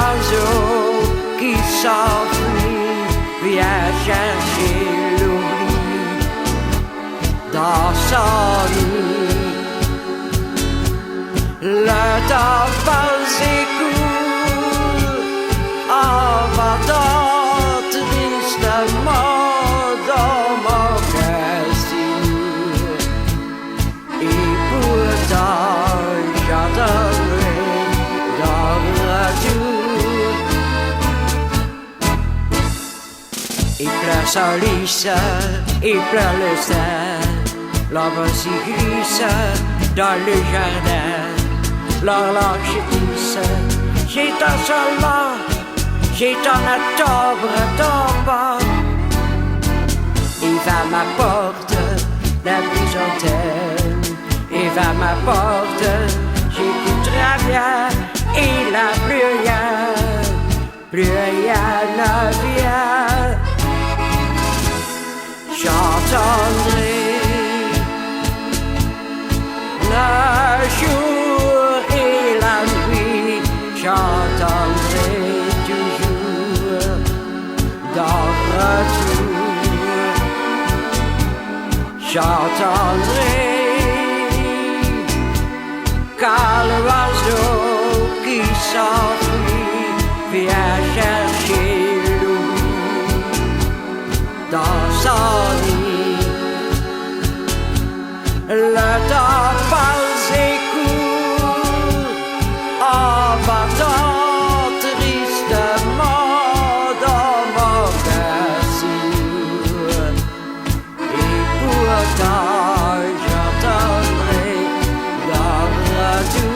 l'oiseau qui s'enfuit vient chercher l'oubli dans son nid. Le temps passe et court en battant tristement dans mon cœur si lourd. Et pourtant j'entendrai dans le retour. Il pleure son lys, il pleure le sein. L'ombre s'y glisse dans le jardin. L'horloge tisse, j'ai un seulement, j'ai un octobre tombant. Il va ma porte, la bisantaine. Il va ma porte, j'écouterai bien. Il n'a plus rien ne vient. J'entendrai le jour et la nuit, j'entendrai toujours dans retour. J'entendrai car l'oiseau qui s'enfuit vient chercher l'oubli dans son nid. Le temps passe et court en battant tristement dans mon cœur si lourd. Et pourtant j'entendrai dans le retour.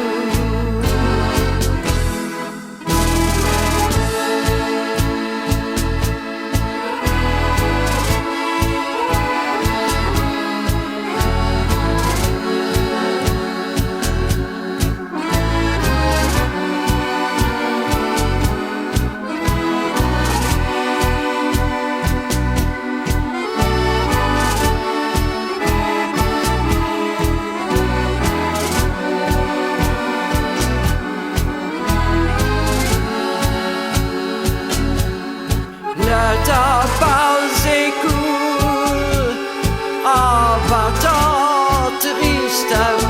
Le temps passe et court en battant tristement